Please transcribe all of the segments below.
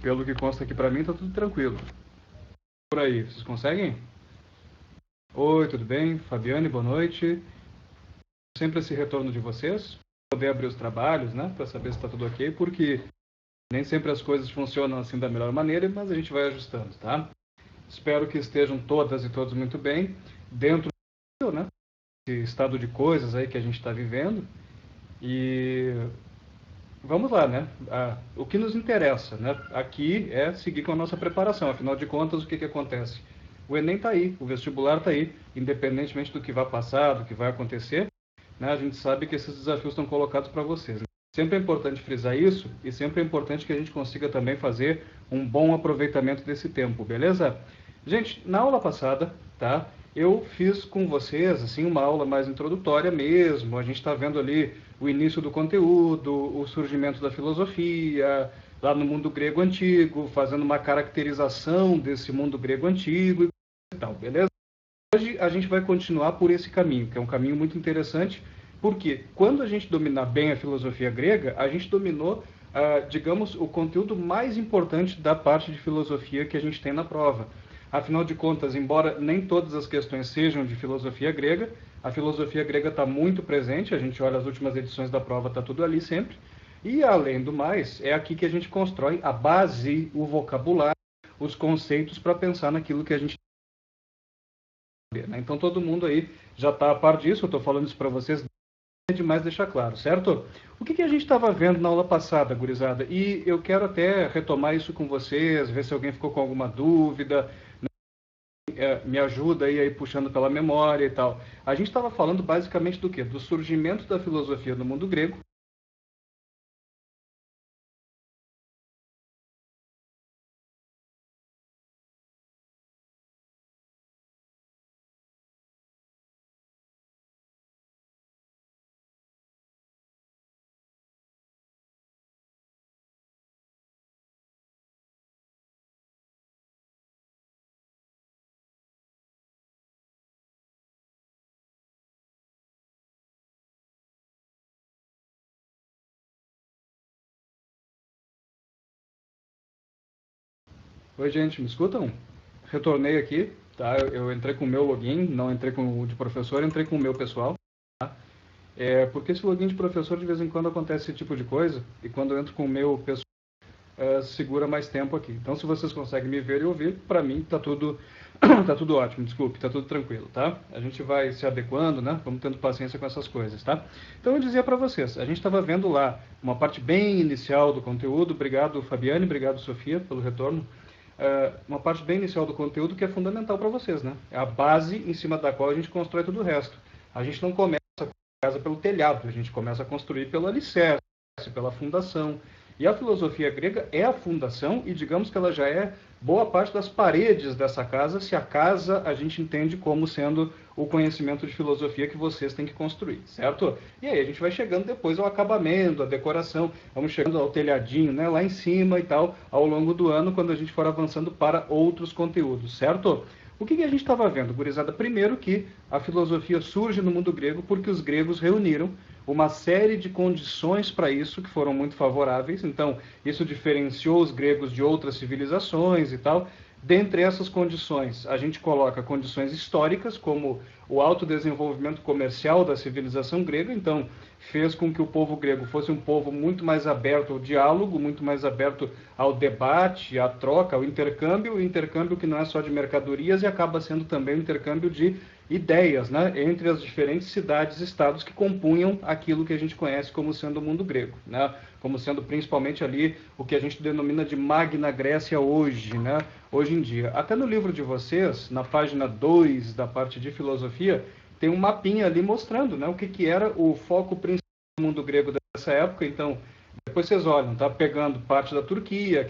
Pelo que consta aqui para mim, tá tudo tranquilo. Por aí, vocês conseguem? Oi, tudo bem? Fabiane, boa noite. Sempre esse retorno de vocês, poder abrir os trabalhos, né, para saber se está tudo ok, porque nem sempre as coisas funcionam assim da melhor maneira, mas a gente vai ajustando, tá? Espero que estejam todas e todos muito bem, dentro do, né, esse estado de coisas aí que a gente está vivendo. E vamos lá, né? O que nos interessa, né? Aqui é seguir com a nossa preparação. Afinal de contas, o que acontece? O Enem está aí, o vestibular está aí, independentemente do que vai passar, do que vai acontecer, né? A gente sabe que esses desafios estão colocados para vocês. Sempre é importante frisar isso e sempre é importante que a gente consiga também fazer um bom aproveitamento desse tempo, beleza? Gente, na aula passada, tá? Eu fiz com vocês assim uma aula mais introdutória mesmo. A gente está vendo ali o início do conteúdo, o surgimento da filosofia, lá no mundo grego antigo, fazendo uma caracterização desse mundo grego antigo e tal, beleza? Hoje a gente vai continuar por esse caminho, que é um caminho muito interessante, porque quando a gente dominar bem a filosofia grega, a gente dominou, digamos, o conteúdo mais importante da parte de filosofia que a gente tem na prova. Afinal de contas, embora nem todas as questões sejam de filosofia grega, a filosofia grega está muito presente, a gente olha as últimas edições da prova, está tudo ali sempre. E, além do mais, é aqui que a gente constrói a base, o vocabulário, os conceitos para pensar naquilo que a gente né? Então todo mundo aí já está a par disso, eu estou falando isso para vocês, é demais deixar claro, certo? O que a gente estava vendo na aula passada, gurizada? E eu quero até retomar isso com vocês, ver se alguém ficou com alguma dúvida, né? Me ajuda aí puxando pela memória e tal. A gente estava falando basicamente do quê? Do surgimento da filosofia no mundo grego. Oi, gente, me escutam? Retornei aqui, tá? Eu entrei com o meu login, não entrei com o de professor, entrei com o meu pessoal. Porque esse login de professor, de vez em quando acontece esse tipo de coisa, e quando eu entro com o meu pessoal, segura mais tempo aqui. Então, se vocês conseguem me ver e ouvir, para mim tá tudo, tá tudo ótimo, desculpe, tá tudo tranquilo, tá? A gente vai se adequando, né? Vamos tendo paciência com essas coisas, tá? Então, eu dizia para vocês, a gente estava vendo lá uma parte bem inicial do conteúdo, obrigado Fabiane, obrigado Sofia pelo retorno, uma parte bem inicial do conteúdo que é fundamental para vocês, né? É a base em cima da qual a gente constrói tudo o resto. A gente não começa a casa pelo telhado, a gente começa a construir pelo alicerce, pela fundação. E a filosofia grega é a fundação e digamos que ela já é boa parte das paredes dessa casa, se a casa a gente entende como sendo o conhecimento de filosofia que vocês têm que construir, certo? E aí a gente vai chegando depois ao acabamento, à decoração, vamos chegando ao telhadinho, né, lá em cima e tal, ao longo do ano, quando a gente for avançando para outros conteúdos, certo? O que a gente estava vendo, gurizada? Primeiro que a filosofia surge no mundo grego porque os gregos reuniram uma série de condições para isso que foram muito favoráveis. Então, isso diferenciou os gregos de outras civilizações e tal. Dentre essas condições, a gente coloca condições históricas, como o alto desenvolvimento comercial da civilização grega. Então, fez com que o povo grego fosse um povo muito mais aberto ao diálogo, muito mais aberto ao debate, à troca, ao intercâmbio, o intercâmbio que não é só de mercadorias e acaba sendo também o intercâmbio de ideias, né, entre as diferentes cidades e estados que compunham aquilo que a gente conhece como sendo o mundo grego, né, como sendo principalmente ali o que a gente denomina de Magna Grécia hoje, né, hoje em dia. Até no livro de vocês, na página 2 da parte de filosofia, tem um mapinha ali mostrando, né, o que era o foco principal do mundo grego dessa época. Então, depois vocês olham, tá pegando parte da Turquia,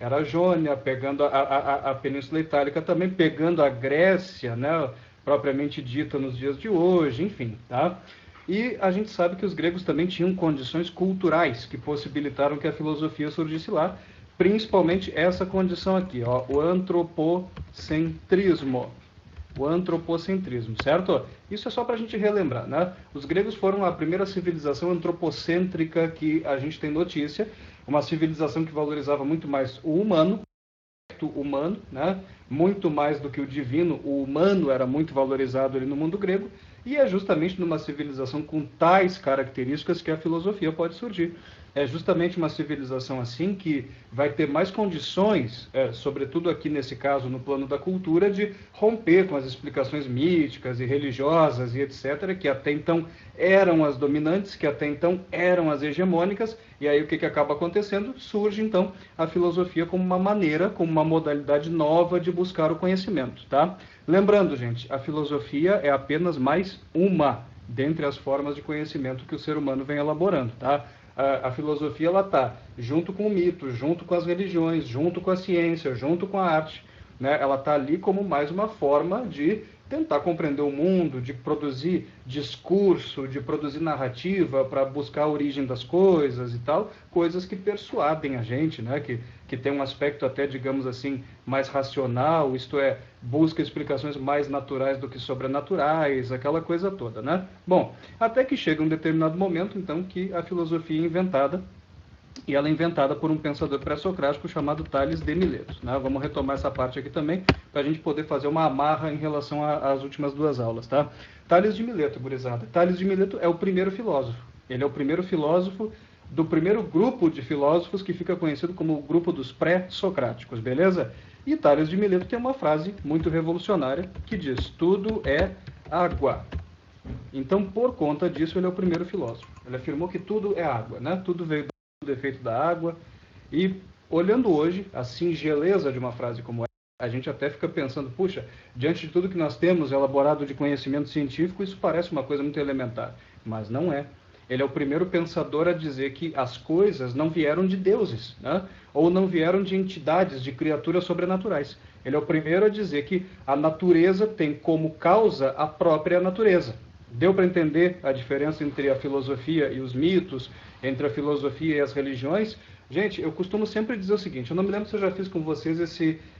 era a Jônia, pegando a Península Itálica também, pegando a Grécia, né, propriamente dita nos dias de hoje, enfim, tá? E a gente sabe que os gregos também tinham condições culturais que possibilitaram que a filosofia surgisse lá, principalmente essa condição aqui, ó, o antropocentrismo. O antropocentrismo, certo? Isso é só para a gente relembrar, né? Os gregos foram a primeira civilização antropocêntrica que a gente tem notícia, uma civilização que valorizava muito mais o humano, né? Muito mais do que o divino, o humano era muito valorizado ali no mundo grego, e é justamente numa civilização com tais características que a filosofia pode surgir. É justamente uma civilização assim que vai ter mais condições, sobretudo aqui nesse caso no plano da cultura, de romper com as explicações míticas e religiosas e etc., que até então eram as dominantes, que até então eram as hegemônicas, e aí o que acaba acontecendo? Surge então a filosofia como uma maneira, como uma modalidade nova de buscar o conhecimento, tá? Lembrando, gente, a filosofia é apenas mais uma dentre as formas de conhecimento que o ser humano vem elaborando, tá? A filosofia, ela está junto com o mito, junto com as religiões, junto com a ciência, junto com a arte, né? Ela está ali como mais uma forma de tentar compreender o mundo, de produzir discurso, de produzir narrativa para buscar a origem das coisas e tal, coisas que persuadem a gente, né? Que tem um aspecto até, digamos assim, mais racional, isto é, busca explicações mais naturais do que sobrenaturais, aquela coisa toda, né? Bom, até que chega um determinado momento, então, que a filosofia é inventada, e ela é inventada por um pensador pré-socrático chamado Tales de Mileto, né? Vamos retomar essa parte aqui também, para a gente poder fazer uma amarra em relação às últimas duas aulas, tá? Tales de Mileto, gurizada. Tales de Mileto é o primeiro filósofo. Ele é o primeiro filósofo do primeiro grupo de filósofos que fica conhecido como o grupo dos pré-socráticos, beleza? E Tales de Mileto tem uma frase muito revolucionária que diz: tudo é água. Então, por conta disso, ele é o primeiro filósofo. Ele afirmou que tudo é água, né? Tudo veio do efeito da água. E, olhando hoje a singeleza de uma frase como essa, a gente até fica pensando, puxa, diante de tudo que nós temos elaborado de conhecimento científico, isso parece uma coisa muito elementar. Mas não é. Ele é o primeiro pensador a dizer que as coisas não vieram de deuses, né? Ou não vieram de entidades, de criaturas sobrenaturais. Ele é o primeiro a dizer que a natureza tem como causa a própria natureza. Deu para entender a diferença entre a filosofia e os mitos, entre a filosofia e as religiões? Gente, eu costumo sempre dizer o seguinte, eu não me lembro se eu já fiz com vocês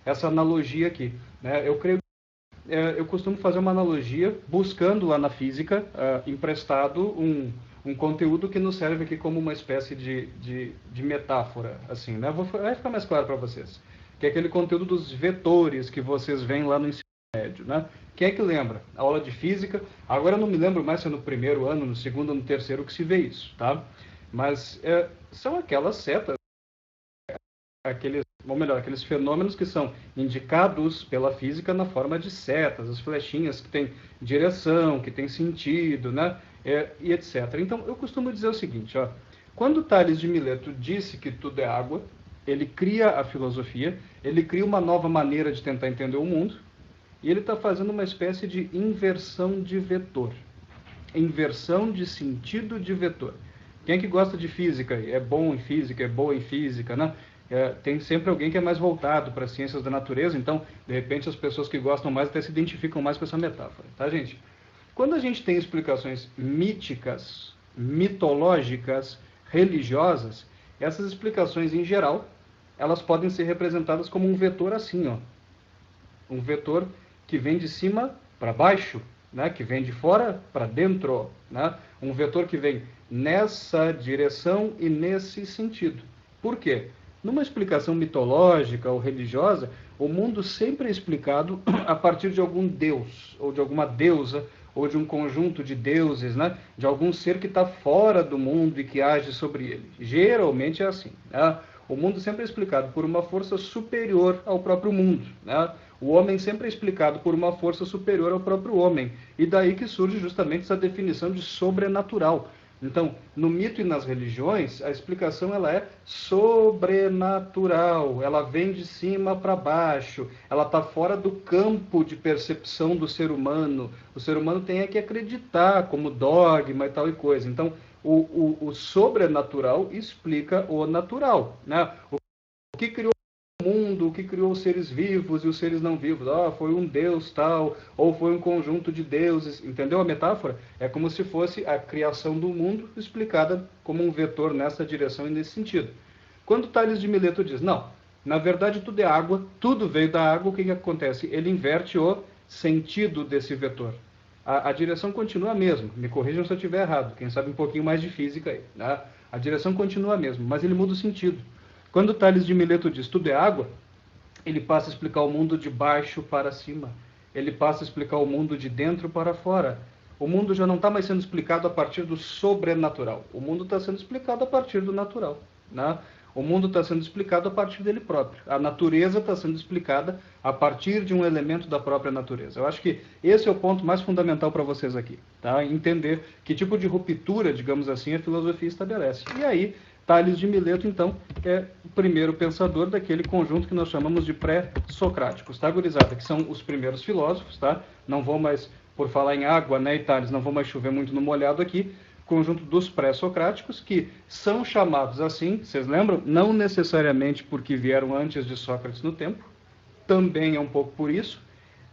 essa analogia aqui, né? Eu costumo fazer uma analogia buscando lá na física, emprestado um conteúdo que nos serve aqui como uma espécie de metáfora, assim, né? Vai ficar mais claro para vocês. Que é aquele conteúdo dos vetores que vocês veem lá no ensino médio, né? Quem é que lembra? A aula de física, agora eu não me lembro mais se é no primeiro ano, no segundo ou no terceiro que se vê isso, tá? Mas são aquelas setas, aqueles fenômenos que são indicados pela física na forma de setas, as flechinhas que têm direção, que têm sentido, né? E etc. Então, eu costumo dizer o seguinte, ó, quando Tales de Mileto disse que tudo é água, ele cria a filosofia, ele cria uma nova maneira de tentar entender o mundo, e ele está fazendo uma espécie de inversão de vetor. Inversão de sentido de vetor. Quem é que gosta de física? É bom em física, é boa em física, né? Tem sempre alguém que é mais voltado para as ciências da natureza, então, de repente, as pessoas que gostam mais até se identificam mais com essa metáfora, tá, gente? Quando a gente tem explicações míticas, mitológicas, religiosas, essas explicações, em geral, elas podem ser representadas como um vetor assim, ó. Um vetor que vem de cima para baixo, né? Que vem de fora para dentro, né? Um vetor que vem nessa direção e nesse sentido. Por quê? Numa explicação mitológica ou religiosa, o mundo sempre é explicado a partir de algum deus, ou de alguma deusa, ou de um conjunto de deuses, né? De algum ser que está fora do mundo e que age sobre ele. Geralmente é assim, né? O mundo sempre é explicado por uma força superior ao próprio mundo, né? O homem sempre é explicado por uma força superior ao próprio homem. E daí que surge justamente essa definição de sobrenatural. Então, no mito e nas religiões, a explicação ela é sobrenatural. Ela vem de cima para baixo. Ela está fora do campo de percepção do ser humano. O ser humano tem que acreditar como dogma e tal e coisa. Então, o sobrenatural explica o natural, né? O que criou o mundo, o que criou os seres vivos e os seres não vivos. Foi um deus tal, ou foi um conjunto de deuses. Entendeu a metáfora? É como se fosse a criação do mundo explicada como um vetor nessa direção e nesse sentido. Quando Tales de Mileto diz, não, na verdade tudo é água, tudo veio da água, o que acontece? Ele inverte o sentido desse vetor. A direção continua a mesma, me corrijam se eu estiver errado, quem sabe um pouquinho mais de física aí, né? A direção continua a mesma, mas ele muda o sentido. Quando Tales de Mileto diz tudo é água, ele passa a explicar o mundo de baixo para cima. Ele passa a explicar o mundo de dentro para fora. O mundo já não está mais sendo explicado a partir do sobrenatural. O mundo está sendo explicado a partir do natural, né? O mundo está sendo explicado a partir dele próprio. A natureza está sendo explicada a partir de um elemento da própria natureza. Eu acho que esse é o ponto mais fundamental para vocês aqui, tá? Entender que tipo de ruptura, digamos assim, a filosofia estabelece. E aí, Tales de Mileto, então, é o primeiro pensador daquele conjunto que nós chamamos de pré-socráticos, tá, gurizada? Que são os primeiros filósofos, tá? Não vou mais, por falar em água, né, e Tales, não vou mais chover muito no molhado aqui, conjunto dos pré-socráticos, que são chamados assim, vocês lembram? Não necessariamente porque vieram antes de Sócrates no tempo, também é um pouco por isso.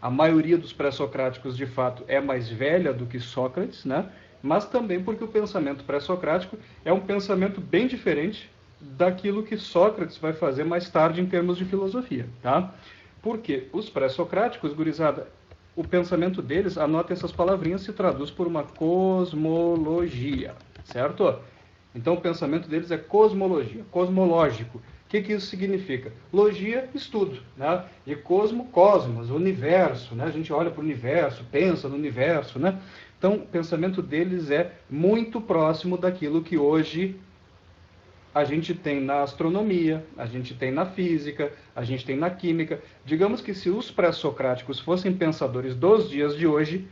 A maioria dos pré-socráticos, de fato, é mais velha do que Sócrates, né? Mas também porque o pensamento pré-socrático é um pensamento bem diferente daquilo que Sócrates vai fazer mais tarde em termos de filosofia, tá? Porque os pré-socráticos, gurizada, o pensamento deles, anota essas palavrinhas, se traduz por uma cosmologia, certo? Então o pensamento deles é cosmologia, cosmológico. O que isso significa? Logia, estudo, né? E cosmos, universo, né? A gente olha para o universo, pensa no universo, né? Então o pensamento deles é muito próximo daquilo que hoje a gente tem na astronomia, a gente tem na física, a gente tem na química. Digamos que se os pré-socráticos fossem pensadores dos dias de hoje,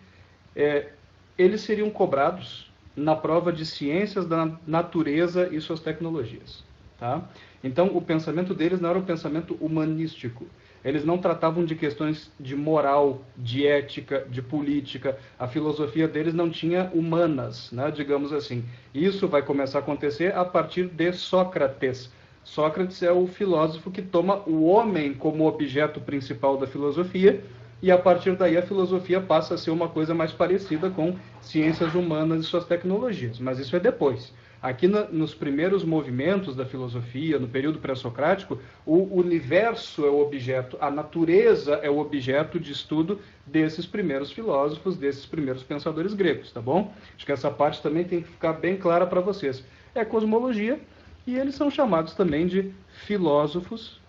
eles seriam cobrados na prova de ciências da natureza e suas tecnologias, tá? Então, o pensamento deles não era um pensamento humanístico. Eles não tratavam de questões de moral, de ética, de política. A filosofia deles não tinha humanas, né, digamos assim. Isso vai começar a acontecer a partir de Sócrates. Sócrates é o filósofo que toma o homem como objeto principal da filosofia, e a partir daí a filosofia passa a ser uma coisa mais parecida com ciências humanas e suas tecnologias. Mas isso é depois. Aqui nos primeiros movimentos da filosofia, no período pré-socrático, o universo é o objeto, a natureza é o objeto de estudo desses primeiros filósofos, desses primeiros pensadores gregos, tá bom? Acho que essa parte também tem que ficar bem clara para vocês. É cosmologia, e eles são chamados também de filósofos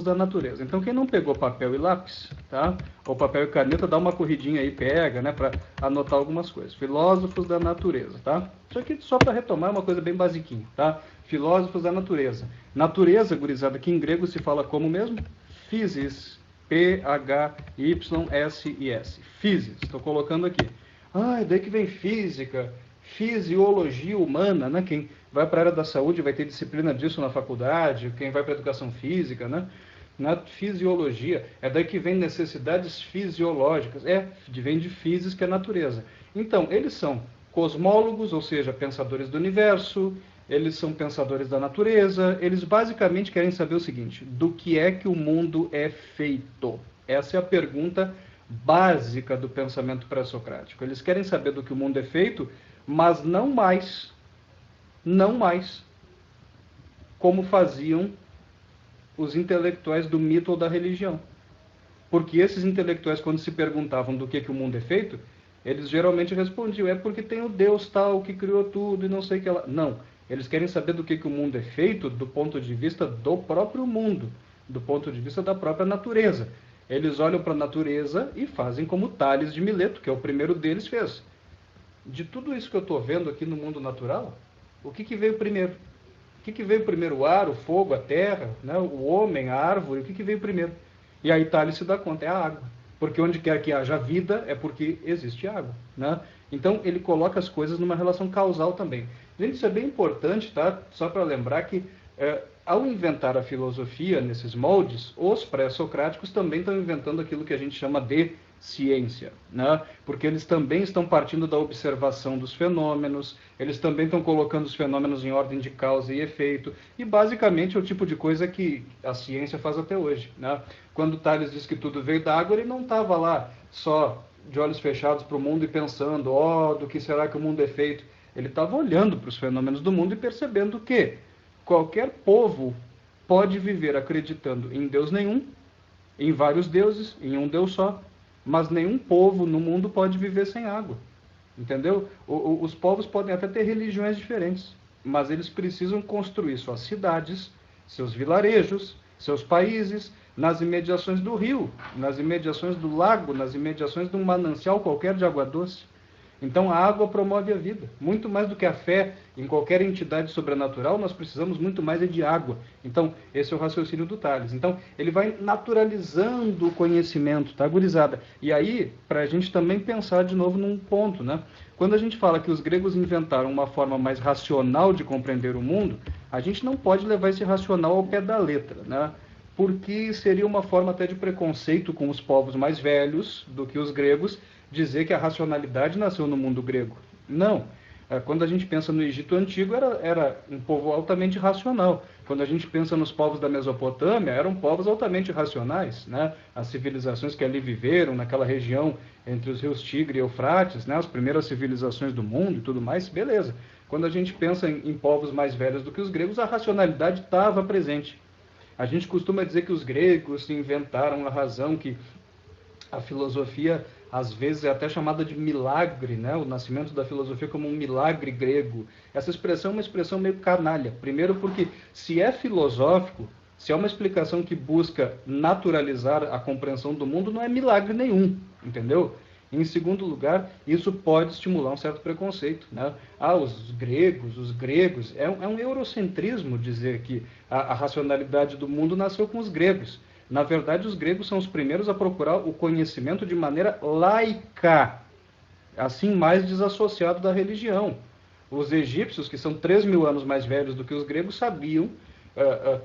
da natureza. Então, quem não pegou papel e lápis, tá? Ou papel e caneta, dá uma corridinha aí, pega, né, para anotar algumas coisas. Filósofos da natureza, tá? Isso aqui só para retomar é uma coisa bem basiquinha, tá? Filósofos da natureza. Natureza, gurizada, que em grego se fala como mesmo? Physis. P-H-Y-S-I-S. Physis. Estou colocando aqui. Ah, daí que vem física, fisiologia humana, né? Quem vai para a área da saúde vai ter disciplina disso na faculdade, quem vai para a educação física, né? Na fisiologia, é daí que vem necessidades fisiológicas, vem de physis, que é natureza. Então, eles são cosmólogos, ou seja, pensadores do universo, eles são pensadores da natureza, eles basicamente querem saber o seguinte: do que é que o mundo é feito? Essa é a pergunta básica do pensamento pré-socrático. Eles querem saber do que o mundo é feito, mas não mais como faziam os intelectuais do mito ou da religião. Porque esses intelectuais, quando se perguntavam do que o mundo é feito, eles geralmente respondiam: é porque tem o Deus tal que criou tudo e não sei o que lá. Não, eles querem saber do que o mundo é feito do ponto de vista do próprio mundo, do ponto de vista da própria natureza. Eles olham para a natureza e fazem como Tales de Mileto, que é o primeiro deles, fez. De tudo isso que eu estou vendo aqui no mundo natural, o que veio primeiro? O que veio primeiro? O ar, o fogo, a terra, né? O homem, a árvore, o que veio primeiro? E aí Tales se dá conta, é a água. Porque onde quer que haja vida é porque existe água, né? Então ele coloca as coisas numa relação causal também. Gente, isso é bem importante, tá? Só para lembrar que ao inventar a filosofia nesses moldes, os pré-socráticos também estão inventando aquilo que a gente chama de ciência, né? Porque eles também estão partindo da observação dos fenômenos, eles também estão colocando os fenômenos em ordem de causa e efeito, e basicamente é o tipo de coisa que a ciência faz até hoje, né? Quando Tales diz que tudo veio da água, ele não estava lá só de olhos fechados para o mundo e pensando, do que será que o mundo é feito? Ele estava olhando para os fenômenos do mundo e percebendo que qualquer povo pode viver acreditando em Deus nenhum, em vários deuses, em um Deus só, mas nenhum povo no mundo pode viver sem água. entendeu? Os povos podem até ter religiões diferentes, mas eles precisam construir suas cidades, seus vilarejos, seus países, nas imediações do rio, nas imediações do lago, nas imediações de um manancial qualquer de água doce. Então a água promove a vida. Muito mais do que a fé em qualquer entidade sobrenatural, nós precisamos muito mais de água. Então, esse é o raciocínio do Tales. Então, ele vai naturalizando o conhecimento, tá, gurizada? E aí, para a gente também pensar de novo num ponto, né? Quando a gente fala que os gregos inventaram uma forma mais racional de compreender o mundo, a gente não pode levar esse racional ao pé da letra, né? Porque seria uma forma até de preconceito com os povos mais velhos do que os gregos, dizer que a racionalidade nasceu no mundo grego. Não. Quando a gente pensa no Egito Antigo, era um povo altamente racional. Quando a gente pensa nos povos da Mesopotâmia, eram povos altamente racionais, né? As civilizações que ali viveram, naquela região entre os rios Tigre e Eufrates, né? As primeiras civilizações do mundo e tudo mais, beleza. Quando a gente pensa em povos mais velhos do que os gregos, a racionalidade estava presente. A gente costuma dizer que os gregos inventaram a razão, que a filosofia às vezes é até chamada de milagre, né? O nascimento da filosofia como um milagre grego. Essa expressão é uma expressão meio canalha. Primeiro porque, se é filosófico, se é uma explicação que busca naturalizar a compreensão do mundo, não é milagre nenhum, entendeu? Em segundo lugar, isso pode estimular um certo preconceito, né? Os gregos, é um eurocentrismo dizer que a racionalidade do mundo nasceu com os gregos. Na verdade, os gregos são os primeiros a procurar o conhecimento de maneira laica, assim mais desassociado da religião. Os egípcios, que são 3.000 anos mais velhos do que os gregos, sabiam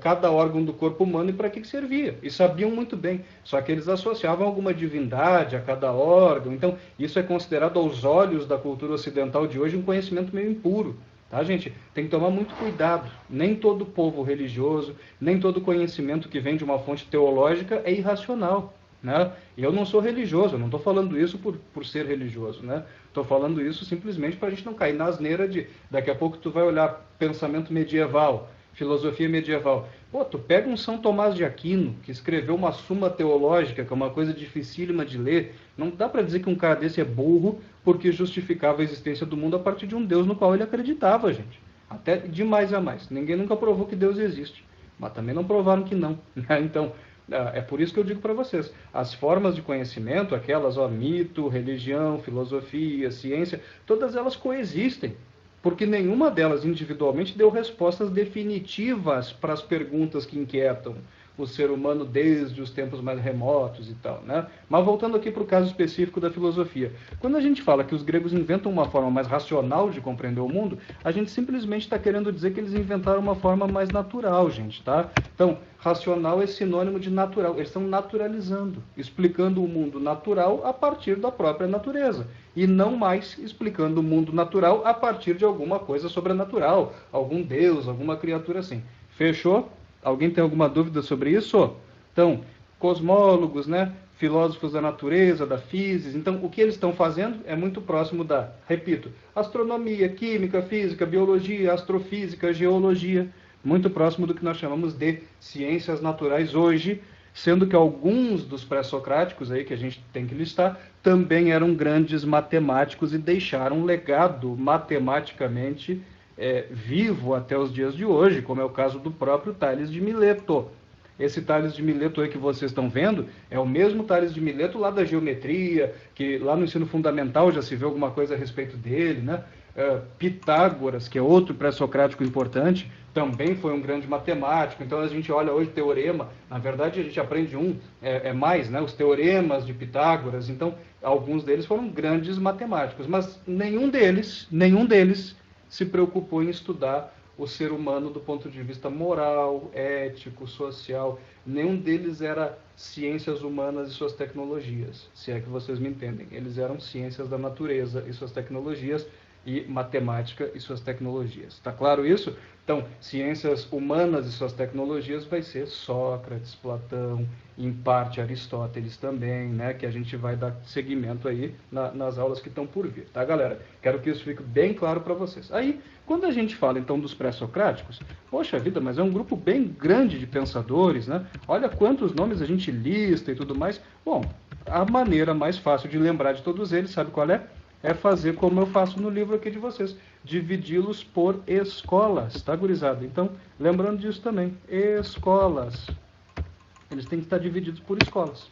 cada órgão do corpo humano e para que servia. E sabiam muito bem. Só que eles associavam alguma divindade a cada órgão. Então, isso é considerado aos olhos da cultura ocidental de hoje um conhecimento meio impuro. Tá, gente? Tem que tomar muito cuidado. Nem todo povo religioso, nem todo conhecimento que vem de uma fonte teológica é irracional. Né? E eu não sou religioso, eu não estou falando isso por ser religioso. Né? Estou falando isso simplesmente para a gente não cair na asneira de daqui a pouco tu vai olhar pensamento medieval, filosofia medieval. Pô, tu pega um São Tomás de Aquino, que escreveu uma Suma Teológica, que é uma coisa dificílima de ler. Não dá para dizer que um cara desse é burro porque justificava a existência do mundo a partir de um Deus no qual ele acreditava, gente. Até de mais a mais. Ninguém nunca provou que Deus existe, mas também não provaram que não. Então, é por isso que eu digo para vocês, as formas de conhecimento, aquelas, mito, religião, filosofia, ciência, todas elas coexistem. Porque nenhuma delas individualmente deu respostas definitivas para as perguntas que inquietam o ser humano desde os tempos mais remotos e tal, né? Mas voltando aqui para o caso específico da filosofia. Quando a gente fala que os gregos inventam uma forma mais racional de compreender o mundo, a gente simplesmente está querendo dizer que eles inventaram uma forma mais natural, gente, tá? Então, racional é sinônimo de natural. Eles estão naturalizando, explicando o mundo natural a partir da própria natureza. E não mais explicando o mundo natural a partir de alguma coisa sobrenatural, algum deus, alguma criatura assim. Fechou? Alguém tem alguma dúvida sobre isso? Então, cosmólogos, né? Filósofos da natureza, da física. Então, o que eles estão fazendo é muito próximo da, repito, astronomia, química, física, biologia, astrofísica, geologia. Muito próximo do que nós chamamos de ciências naturais hoje, sendo que alguns dos pré-socráticos aí que a gente tem que listar também eram grandes matemáticos e deixaram um legado matematicamente vivo até os dias de hoje, como é o caso do próprio Tales de Mileto. Esse Tales de Mileto aí que vocês estão vendo é o mesmo Tales de Mileto lá da geometria, que lá no ensino fundamental já se vê alguma coisa a respeito dele, né? Pitágoras, que é outro pré-socrático importante, também foi um grande matemático. Então a gente olha hoje teorema, na verdade a gente aprende mais, né? Os teoremas de Pitágoras. Então alguns deles foram grandes matemáticos, mas nenhum deles se preocupou em estudar o ser humano do ponto de vista moral, ético, social. Nenhum deles era ciências humanas e suas tecnologias, se é que vocês me entendem. Eles eram ciências da natureza e suas tecnologias, e matemática e suas tecnologias. Está claro isso? Então, ciências humanas e suas tecnologias vai ser Sócrates, Platão, em parte Aristóteles também, né? Que a gente vai dar seguimento aí nas aulas que estão por vir, tá, galera? Quero que isso fique bem claro para vocês. Aí, quando a gente fala, então, dos pré-socráticos, poxa vida, mas é um grupo bem grande de pensadores, né? Olha quantos nomes a gente lista e tudo mais. Bom, a maneira mais fácil de lembrar de todos eles, sabe qual é? é fazer como eu faço no livro aqui de vocês, dividi-los por escolas, tá, gurizada? Então, lembrando disso também, escolas, eles têm que estar divididos por escolas.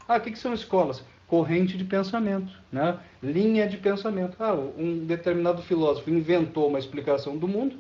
Ah, o que são escolas? Corrente de pensamento, né? Linha de pensamento. Ah, um determinado filósofo inventou uma explicação do mundo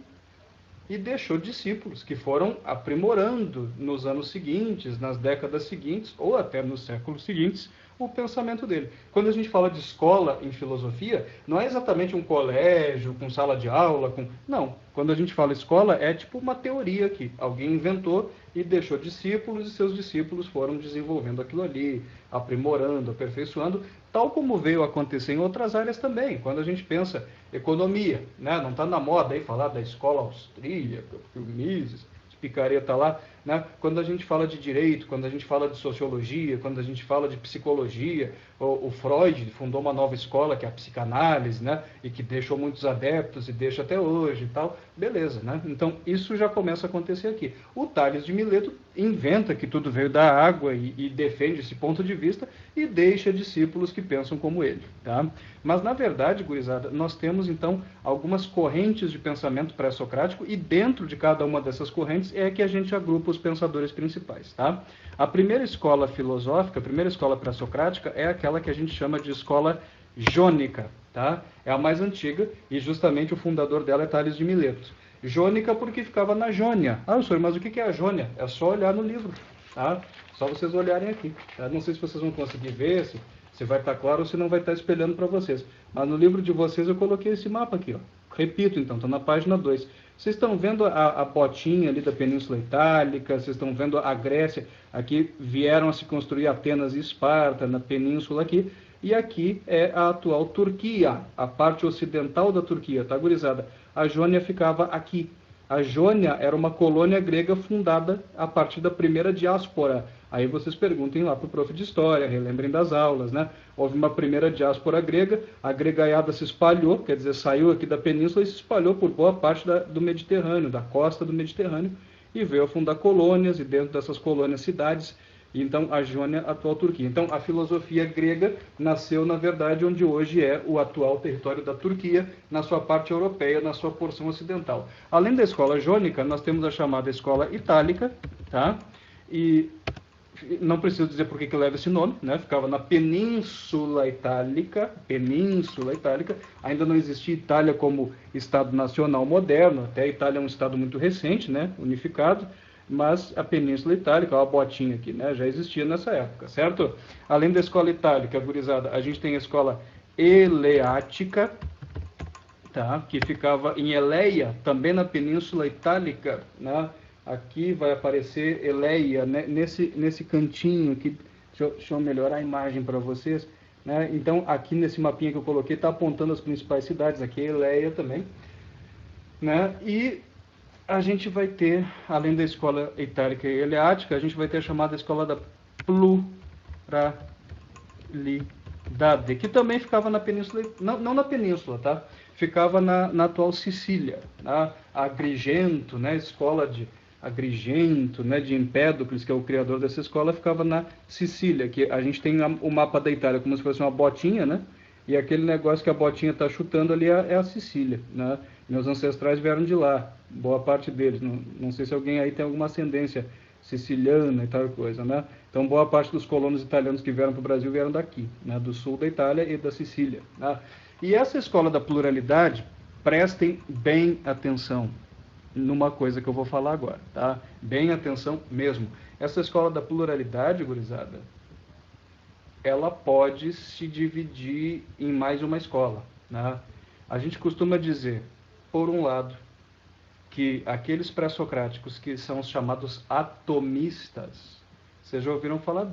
e deixou discípulos que foram aprimorando nos anos seguintes, nas décadas seguintes, ou até nos séculos seguintes, o pensamento dele. Quando a gente fala de escola em filosofia, não é exatamente um colégio com sala de aula, não. Quando a gente fala escola, é tipo uma teoria que alguém inventou e deixou discípulos, e seus discípulos foram desenvolvendo aquilo ali, aprimorando, aperfeiçoando, tal como veio acontecer em outras áreas também. Quando a gente pensa economia, né? Não está na moda aí falar da escola austríaca, porque o Mises, picareta lá, né? Quando a gente fala de direito, quando a gente fala de sociologia, quando a gente fala de psicologia, o Freud fundou uma nova escola, que é a psicanálise, né? E que deixou muitos adeptos e deixa até hoje e tal, beleza, né? Então, isso já começa a acontecer aqui. O Tales de Mileto inventa que tudo veio da água e defende esse ponto de vista e deixa discípulos que pensam como ele, tá? Mas, na verdade, gurizada, nós temos, então, algumas correntes de pensamento pré-socrático e dentro de cada uma dessas correntes é que a gente agrupa os pensadores principais, tá? A primeira escola filosófica, a primeira escola pré-socrática é aquela que a gente chama de escola jônica, tá? É a mais antiga e justamente o fundador dela é Tales de Mileto. Jônica porque ficava na Jônia. Ah, senhor, mas o que é a Jônia? É só olhar no livro, tá? Só vocês olharem aqui, tá? Não sei se vocês vão conseguir ver, se vai estar claro ou se não vai estar espelhando para vocês. Mas no livro de vocês eu coloquei esse mapa aqui, ó. Repito, então, está na página 2. Vocês estão vendo a botinha ali da Península Itálica, vocês estão vendo a Grécia. Aqui vieram a se construir Atenas e Esparta, na península aqui. E aqui é a atual Turquia, a parte ocidental da Turquia, tá, gurizada? A Jônia ficava aqui. A Jônia era uma colônia grega fundada a partir da primeira diáspora. Aí vocês perguntem lá para o prof de História, relembrem das aulas, né? Houve uma primeira diáspora grega, a gregaiada se espalhou, quer dizer, saiu aqui da península e se espalhou por boa parte do Mediterrâneo, da costa do Mediterrâneo, e veio a fundar colônias, e dentro dessas colônias cidades. Então, a Jônia, a atual Turquia. Então, a filosofia grega nasceu, na verdade, onde hoje é o atual território da Turquia, na sua parte europeia, na sua porção ocidental. Além da escola jônica, nós temos a chamada escola itálica, tá? E não preciso dizer por que leva esse nome, né? Ficava na Península Itálica, ainda não existia Itália como Estado nacional moderno, até a Itália é um Estado muito recente, né? Unificado, mas a Península Itálica, ó, a botinha aqui, né? Já existia nessa época, certo? Além da escola itálica, gurizada, a gente tem a escola eleática, tá? Que ficava em Eleia, também na Península Itálica, né? Aqui vai aparecer Eleia, né? nesse cantinho aqui. Deixa eu melhorar a imagem para vocês, né? Então, aqui nesse mapinha que eu coloquei, está apontando as principais cidades. Aqui é Eleia também, né? E a gente vai ter, além da escola itálica e eleática, a gente vai ter a chamada escola da pluralidade, que também ficava na península, não na península, tá? Ficava na atual Sicília, tá? Agrigento, né? Escola de Agrigento, né? De Empédocles, que é o criador dessa escola, ficava na Sicília, que a gente tem o mapa da Itália como se fosse uma botinha, né? E aquele negócio que a botinha está chutando ali é a Sicília, né? Meus ancestrais vieram de lá, boa parte deles. Não sei se alguém aí tem alguma ascendência siciliana e tal coisa, né? Então, boa parte dos colonos italianos que vieram para o Brasil vieram daqui, né? Do sul da Itália e da Sicília, né? E essa escola da pluralidade, prestem bem atenção numa coisa que eu vou falar agora, tá? Bem atenção mesmo. Essa escola da pluralidade, gurizada, ela pode se dividir em mais uma escola, né? A gente costuma dizer, por um lado, que aqueles pré-socráticos que são os chamados atomistas, vocês já ouviram falar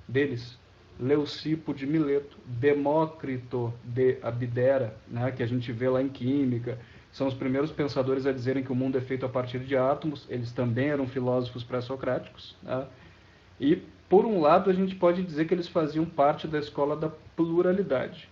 deles? Leucipo de Mileto, Demócrito de Abdera, né, que a gente vê lá em Química, são os primeiros pensadores a dizerem que o mundo é feito a partir de átomos. Eles também eram filósofos pré-socráticos, né? E, por um lado, a gente pode dizer que eles faziam parte da escola da pluralidade.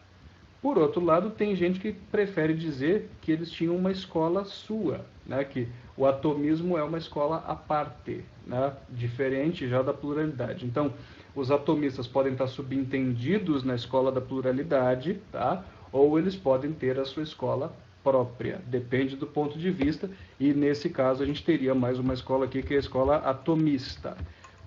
Por outro lado, tem gente que prefere dizer que eles tinham uma escola sua, né? Que O atomismo é uma escola à parte, né? Diferente já da pluralidade. Então, os atomistas podem estar subentendidos na escola da pluralidade, tá? Ou eles podem ter a sua escola própria, depende do ponto de vista, e nesse caso a gente teria mais uma escola aqui, que é a escola atomista.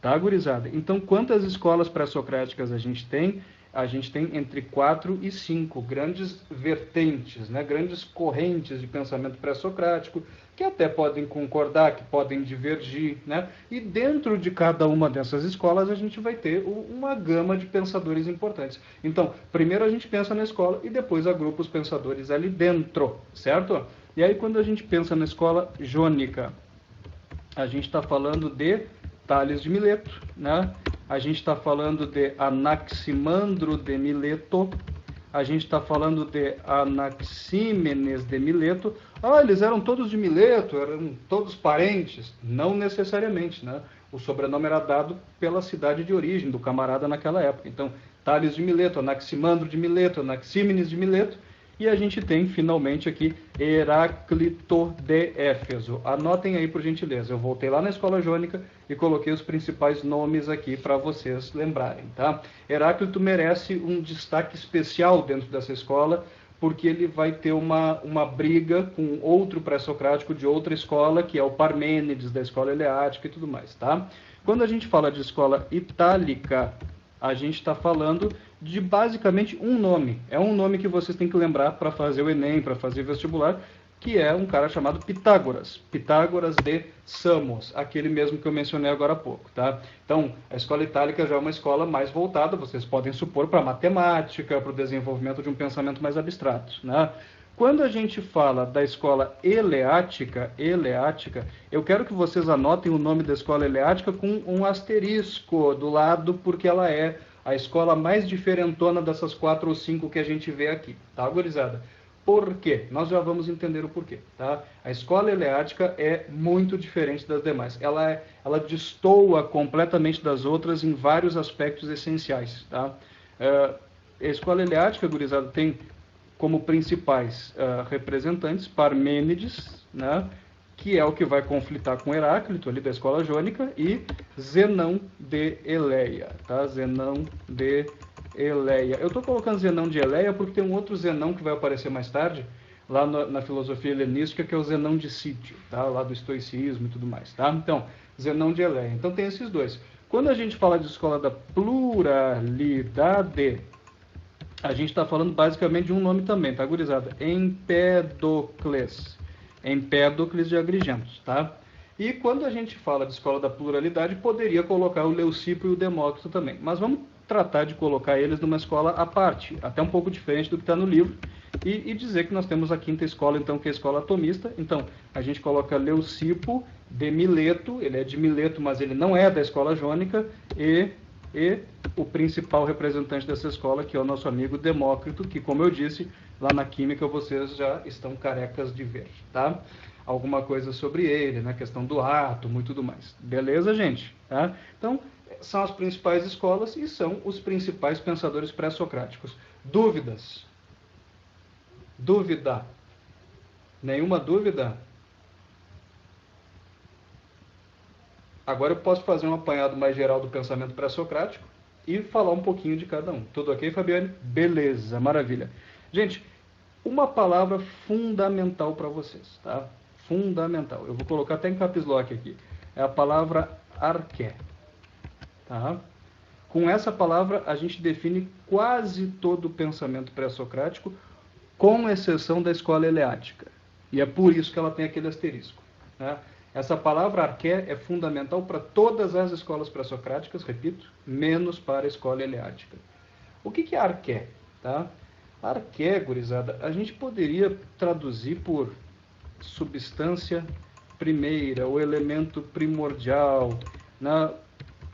Tá, gurizada? Então, quantas escolas pré-socráticas a gente tem? A gente tem entre 4 e 5 grandes vertentes, né? Grandes correntes de pensamento pré-socrático, que até podem concordar, que podem divergir, né? E dentro de cada uma dessas escolas a gente vai ter uma gama de pensadores importantes. Então, primeiro a gente pensa na escola e depois agrupa os pensadores ali dentro, certo? E aí quando a gente pensa na escola jônica, a gente está falando de Tales de Mileto, né? A gente está falando de Anaximandro de Mileto, a gente está falando de Anaxímenes de Mileto. Ah, eles eram todos de Mileto, eram todos parentes? Não necessariamente, né? O sobrenome era dado pela cidade de origem do camarada naquela época. Então, Tales de Mileto, Anaximandro de Mileto, Anaxímenes de Mileto, e a gente tem finalmente aqui Heráclito de Éfeso. Anotem aí por gentileza. Eu voltei lá na escola jônica e coloquei os principais nomes aqui para vocês lembrarem, tá? Heráclito merece um destaque especial dentro dessa escola, porque ele vai ter uma briga com outro pré-socrático de outra escola, que é o Parmênides, da escola eleática e tudo mais, tá? Quando a gente fala de escola itálica, a gente está falando de basicamente um nome. É um nome que vocês têm que lembrar para fazer o Enem, para fazer vestibular, que é um cara chamado Pitágoras. Pitágoras de Samos, aquele mesmo que eu mencionei agora há pouco, tá? Então, a escola itálica já é uma escola mais voltada, vocês podem supor, para a matemática, para o desenvolvimento de um pensamento mais abstrato, né? Quando a gente fala da escola eleática, eu quero que vocês anotem o nome da escola eleática com um asterisco do lado, porque ela é a escola mais diferentona dessas 4 ou 5 que a gente vê aqui, tá, gurizada? Por quê? Nós já vamos entender o porquê, tá? A escola eleática é muito diferente das demais. Ela destoa completamente das outras em vários aspectos essenciais, tá? A escola eleática, gurizada, tem como principais representantes Parmênides, né, que é o que vai conflitar com Heráclito, ali da escola jônica, e Zenão de Eleia. Tá? Zenão de Eleia. Eu estou colocando Zenão de Eleia porque tem um outro Zenão que vai aparecer mais tarde, lá na filosofia helenística, que é o Zenão de Sítio, tá? Lá do estoicismo e tudo mais. Tá? Então, Zenão de Eleia. Então tem esses dois. Quando a gente fala de escola da pluralidade, a gente está falando basicamente de um nome também, tá, gurizada? Empédocles. Empédocles de Agrigento, tá? E quando a gente fala de escola da pluralidade, poderia colocar o Leucipo e o Demócrito também. Mas vamos tratar de colocar eles numa escola à parte, até um pouco diferente do que está no livro, e dizer que nós temos a quinta escola, então, que é a escola atomista. Então, a gente coloca Leucipo de Mileto, ele é de Mileto, mas ele não é da escola jônica, e o principal representante dessa escola, que é o nosso amigo Demócrito, que, como eu disse, lá na química vocês já estão carecas de ver, tá? Alguma coisa sobre ele, na questão do átomo e tudo mais. Beleza, gente? Tá? Então, são as principais escolas e são os principais pensadores pré-socráticos. Dúvidas? Dúvida? Nenhuma dúvida? Agora eu posso fazer um apanhado mais geral do pensamento pré-socrático e falar um pouquinho de cada um. Tudo ok, Fabiane? Beleza, maravilha. Gente, uma palavra fundamental para vocês, tá? Fundamental. Eu vou colocar até em caps lock aqui. É a palavra arqué, tá? Com essa palavra a gente define quase todo o pensamento pré-socrático, com exceção da escola eleática. E é por isso que ela tem aquele asterisco, né? Essa palavra arqué é fundamental para todas as escolas pré-socráticas, repito, menos para a escola eleática. O que é arqué? Tá? Arqué, gurizada, a gente poderia traduzir por substância primeira, o elemento primordial. Na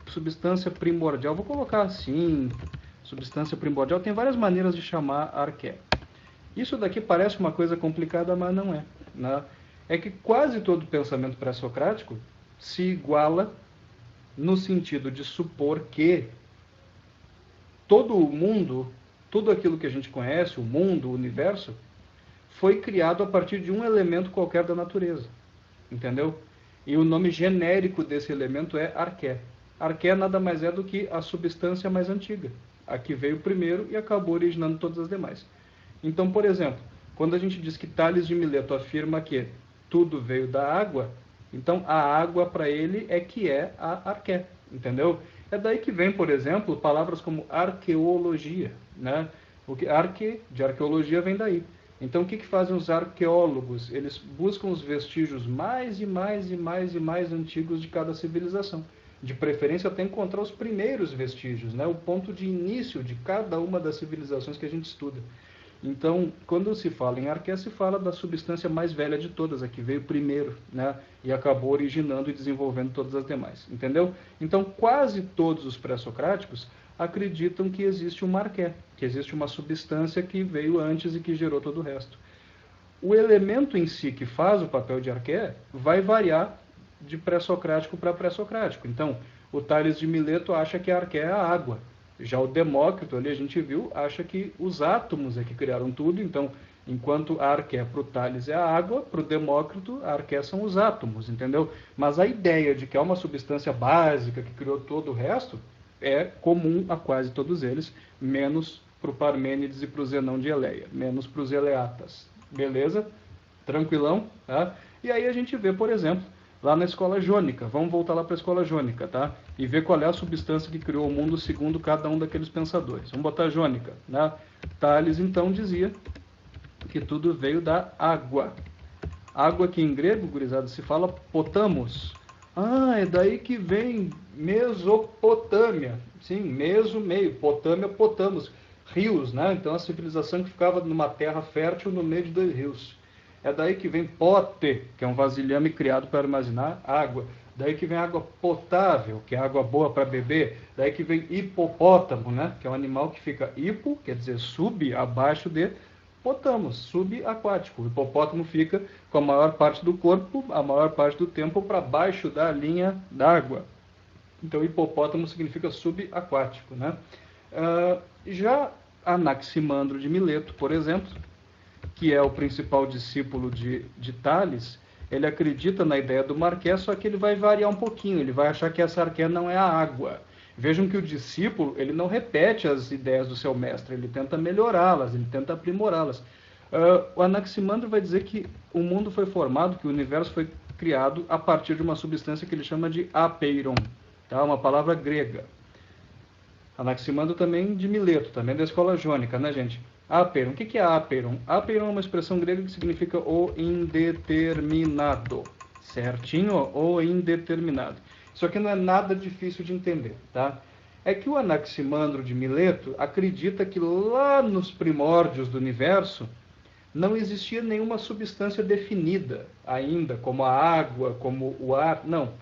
substância primordial, vou colocar assim, substância primordial, tem várias maneiras de chamar arqué. Isso daqui parece uma coisa complicada, mas não é, né? É que quase todo pensamento pré-socrático se iguala no sentido de supor que todo o mundo, tudo aquilo que a gente conhece, o mundo, o universo, foi criado a partir de um elemento qualquer da natureza. entendeu? E o nome genérico desse elemento é arqué. Arqué nada mais é do que a substância mais antiga, a que veio primeiro e acabou originando todas as demais. Então, por exemplo, quando a gente diz que Tales de Mileto afirma que tudo veio da água, então a água para ele é que é a arqué, entendeu? É daí que vem, por exemplo, palavras como arqueologia, né? O que arque de arqueologia vem daí. Então o que fazem os arqueólogos? Eles buscam os vestígios mais e mais e mais e mais antigos de cada civilização. De preferência até encontrar os primeiros vestígios, né? O ponto de início de cada uma das civilizações que a gente estuda. Então, quando se fala em arqué, se fala da substância mais velha de todas, a que veio primeiro, né? E acabou originando e desenvolvendo todas as demais. Entendeu? Então, quase todos os pré-socráticos acreditam que existe uma arqué, que existe uma substância que veio antes e que gerou todo o resto. O elemento em si que faz o papel de arqué vai variar de pré-socrático para pré-socrático. Então, o Tales de Mileto acha que a arqué é a água. Já o Demócrito, ali a gente viu, acha que os átomos é que criaram tudo. Então, enquanto a arqué para o Tales é a água, para o Demócrito a arqué são os átomos, entendeu? Mas a ideia de que é uma substância básica que criou todo o resto é comum a quase todos eles, menos para o Parmênides e para o Zenão de Eleia, menos para os Eleatas. Beleza? Tranquilão? Tá? E aí a gente vê, por exemplo, lá na escola jônica, vamos voltar lá para a escola jônica, tá? E ver qual é a substância que criou o mundo segundo cada um daqueles pensadores. Vamos botar jônica, né? Tales, então, dizia que tudo veio da água. Água que em grego, gurizada, se fala potamos. Ah, é daí que vem Mesopotâmia. Sim, meso, meio, potâmia, potamos. Rios, né? Então a civilização que ficava numa terra fértil no meio de dois rios. É daí que vem pote, que é um vasilhame criado para armazenar água. Daí que vem água potável, que é água boa para beber. Daí que vem hipopótamo, né? Que é um animal que fica hipo, quer dizer sub, abaixo de potamos, subaquático. O hipopótamo fica com a maior parte do corpo, a maior parte do tempo para baixo da linha d'água. Então hipopótamo significa subaquático, né? Já Anaximandro de Mileto, por exemplo, que é o principal discípulo de Tales, ele acredita na ideia do arqué, só que ele vai variar um pouquinho, ele vai achar que essa arqué não é a água. Vejam que o discípulo, ele não repete as ideias do seu mestre, ele tenta melhorá-las, ele tenta aprimorá-las. O Anaximandro vai dizer que o mundo foi formado, que o universo foi criado a partir de uma substância que ele chama de apeiron, tá? Uma palavra grega. Anaximandro também de Mileto, também da escola jônica, né, gente? Apeiron. O que é apeiron? Apeiron é uma expressão grega que significa o indeterminado. Certinho? O indeterminado. Isso aqui não é nada difícil de entender, tá? É que o Anaximandro de Mileto acredita que lá nos primórdios do universo não existia nenhuma substância definida ainda, como a água, como o ar. Não.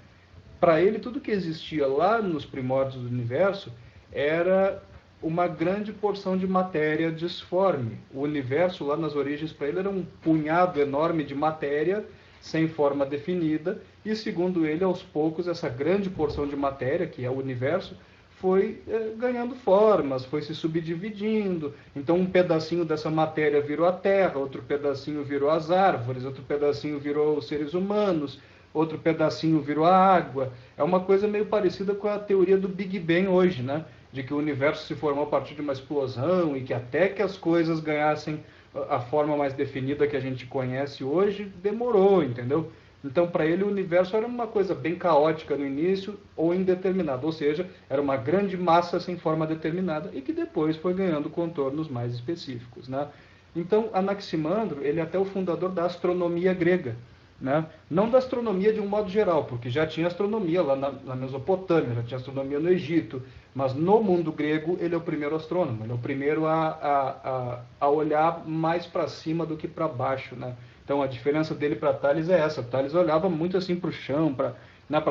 Para ele, tudo que existia lá nos primórdios do universo era uma grande porção de matéria disforme. O universo, lá nas origens, para ele, era um punhado enorme de matéria sem forma definida, e segundo ele, aos poucos, essa grande porção de matéria, que é o universo, foi ganhando formas, foi se subdividindo. Então, um pedacinho dessa matéria virou a Terra, outro pedacinho virou as árvores, outro pedacinho virou os seres humanos, outro pedacinho virou a água. É uma coisa meio parecida com a teoria do Big Bang hoje, né? De que o universo se formou a partir de uma explosão e que até que as coisas ganhassem a forma mais definida que a gente conhece hoje, demorou, entendeu? Então, para ele, o universo era uma coisa bem caótica no início ou indeterminada, ou seja, era uma grande massa sem forma determinada e que depois foi ganhando contornos mais específicos, né? Então, Anaximandro, ele é até o fundador da astronomia grega, né? Não da astronomia de um modo geral, porque já tinha astronomia lá na Mesopotâmia, já tinha astronomia no Egito, mas no mundo grego ele é o primeiro astrônomo, ele é o primeiro a olhar mais para cima do que para baixo, né? Então a diferença dele para Tales é essa. Tales olhava muito assim para o chão, para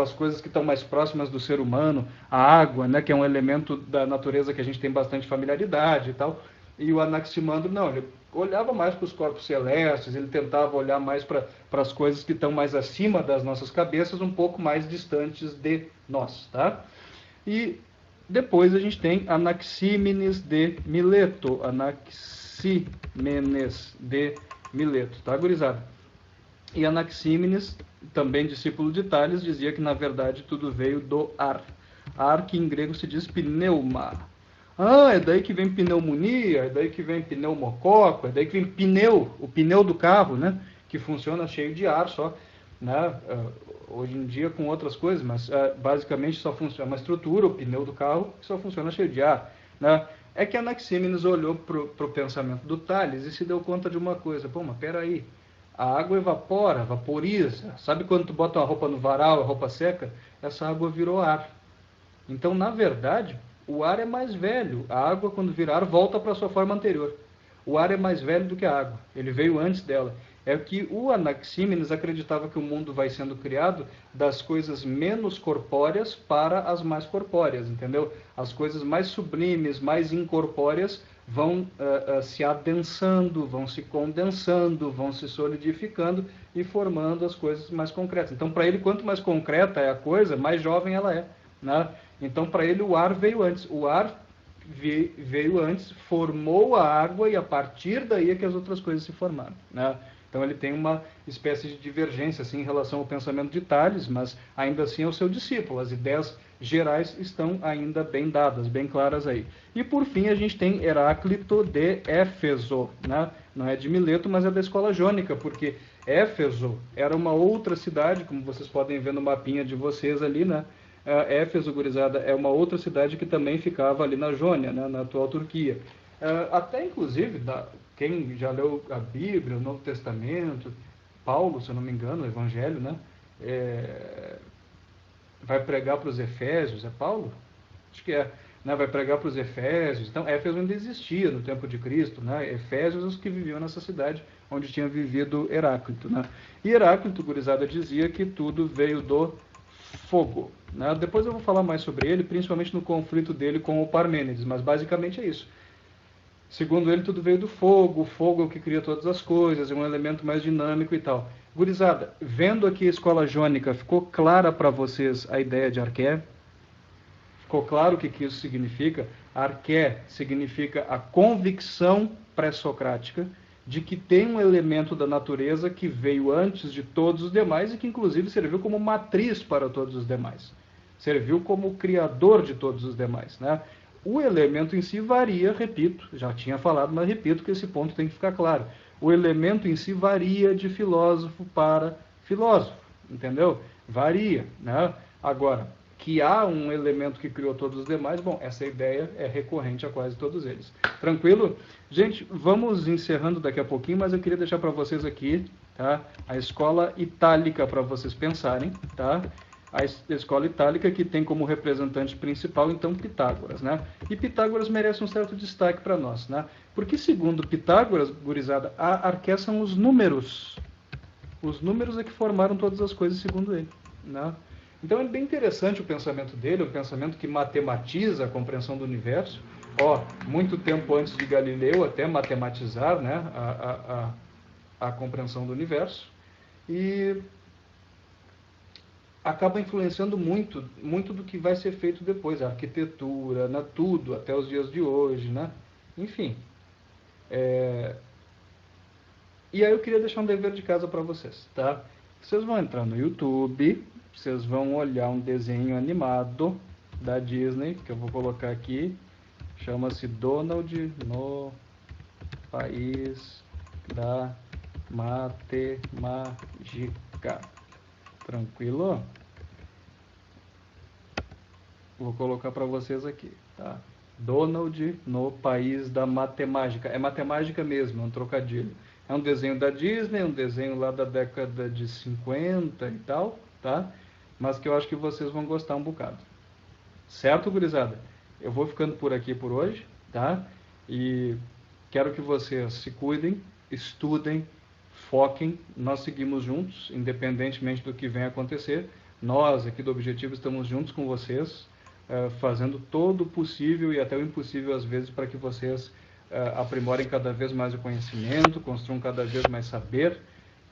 as coisas que estão mais próximas do ser humano, a água, né, que é um elemento da natureza que a gente tem bastante familiaridade e tal. E o Anaximandro não, ele olhava mais para os corpos celestes, ele tentava olhar mais para as coisas que estão mais acima das nossas cabeças, um pouco mais distantes de nós, tá? E depois a gente tem Anaxímenes de Mileto, Anaxímenes de Mileto, tá, gurizada? E Anaxímenes também discípulo de Tales, dizia que na verdade tudo veio do ar. Ar que em grego se diz pneuma. Ah, é daí que vem pneumonia, é daí que vem pneumococo, é daí que vem pneu, o pneu do carro, né? Que funciona cheio de ar só, né? Hoje em dia com outras coisas, mas basicamente só funciona uma estrutura, o pneu do carro, que só funciona cheio de ar, né? É que Anaxímenes olhou para o pensamento do Tales e se deu conta de uma coisa. Pô, mas peraí, a água evapora, vaporiza. Sabe quando tu bota uma roupa no varal, a roupa seca? Essa água virou ar. Então, na verdade, o ar é mais velho. A água, quando vira ar, volta para a sua forma anterior. O ar é mais velho do que a água. Ele veio antes dela. É que o Anaxímenes acreditava que o mundo vai sendo criado das coisas menos corpóreas para as mais corpóreas, entendeu? As coisas mais sublimes, mais incorpóreas vão se adensando, vão se condensando, vão se solidificando e formando as coisas mais concretas. Então, para ele, quanto mais concreta é a coisa, mais jovem ela é, né? Então, para ele, o ar veio antes. O ar veio antes, formou a água e a partir daí é que as outras coisas se formaram, né? Então ele tem uma espécie de divergência assim, em relação ao pensamento de Tales, mas ainda assim é o seu discípulo. As ideias gerais estão ainda bem dadas, bem claras aí. E por fim a gente tem Heráclito de Éfeso, né? Não é de Mileto, mas é da escola jônica, porque Éfeso era uma outra cidade, como vocês podem ver no mapinha de vocês ali, né? Éfeso, gurizada, é uma outra cidade que também ficava ali na Jônia, né, na atual Turquia. Até, inclusive, quem já leu a Bíblia, o Novo Testamento, Paulo, se eu não me engano, o Evangelho, né, vai pregar para os Efésios, é Paulo? Acho que é. Né, vai pregar para os Efésios. Então, Éfeso ainda existia no tempo de Cristo. Né, Efésios, os que viviam nessa cidade onde tinha vivido Heráclito. Né. E Heráclito, gurizada, dizia que tudo veio do fogo. Né? Depois eu vou falar mais sobre ele, principalmente no conflito dele com o Parmênides, mas basicamente é isso. Segundo ele, tudo veio do fogo, o fogo é o que cria todas as coisas, é um elemento mais dinâmico e tal. Gurizada, vendo aqui a escola jônica, ficou clara para vocês a ideia de arqué? Ficou claro o que isso significa? Arqué significa a convicção pré-socrática de que tem um elemento da natureza que veio antes de todos os demais e que inclusive serviu como matriz para todos os demais. Serviu como criador de todos os demais, né? O elemento em si varia, repito, já tinha falado, mas repito que esse ponto tem que ficar claro. O elemento em si varia de filósofo para filósofo, entendeu? Varia, né? Agora, que há um elemento que criou todos os demais, bom, essa ideia é recorrente a quase todos eles. Tranquilo? Gente, vamos encerrando daqui a pouquinho, mas eu queria deixar para vocês aqui, tá? A escola itálica para vocês pensarem, tá? A escola itálica que tem como representante principal, então, Pitágoras, né? E Pitágoras merece um certo destaque para nós, né? Porque, segundo Pitágoras, gurizada, a arqué são os números. Os números é que formaram todas as coisas, segundo ele, né? Então é bem interessante o pensamento dele, um pensamento que matematiza a compreensão do universo. Muito tempo antes de Galileu até matematizar, né, a compreensão do universo. E acaba influenciando muito, muito do que vai ser feito depois, a arquitetura, tudo, até os dias de hoje, né? Enfim. E aí eu queria deixar um dever de casa para vocês, tá? Vocês vão entrar no YouTube, vocês vão olhar um desenho animado da Disney, que eu vou colocar aqui, chama-se Donald no País da Matemática. Tranquilo? Vou colocar para vocês aqui, tá? Donald no País da Matemática. É matemática mesmo, é um trocadilho. É um desenho da Disney, um desenho lá da década de 50 e tal, tá? Mas que eu acho que vocês vão gostar um bocado. Certo, gurizada? Eu vou ficando por aqui por hoje, tá? E quero que vocês se cuidem, estudem, foquem. Nós seguimos juntos, independentemente do que venha acontecer. Nós, aqui do Objetivo, estamos juntos com vocês, fazendo todo o possível e até o impossível, às vezes, para que vocês aprimorem cada vez mais o conhecimento, construam cada vez mais saber,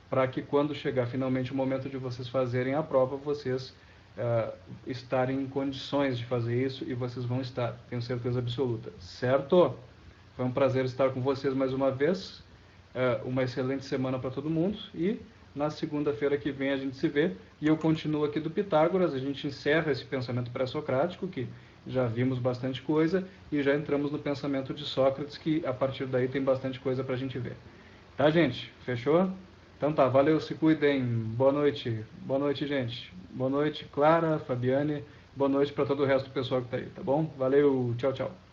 para que quando chegar finalmente o momento de vocês fazerem a prova, vocês estarem em condições de fazer isso, e vocês vão estar, tenho certeza absoluta. Certo? Foi um prazer estar com vocês mais uma vez. Uma excelente semana para todo mundo e Na segunda-feira que vem a gente se vê e eu continuo aqui do Pitágoras, a gente encerra esse pensamento pré-socrático, que já vimos bastante coisa, e já entramos no pensamento de Sócrates, que a partir daí tem bastante coisa para a gente ver. Tá, gente? Fechou? Então tá, valeu, se cuidem. Boa noite. Boa noite, gente. Boa noite, Clara, Fabiane. Boa noite para todo o resto do pessoal que tá aí, tá bom? Valeu, tchau, tchau.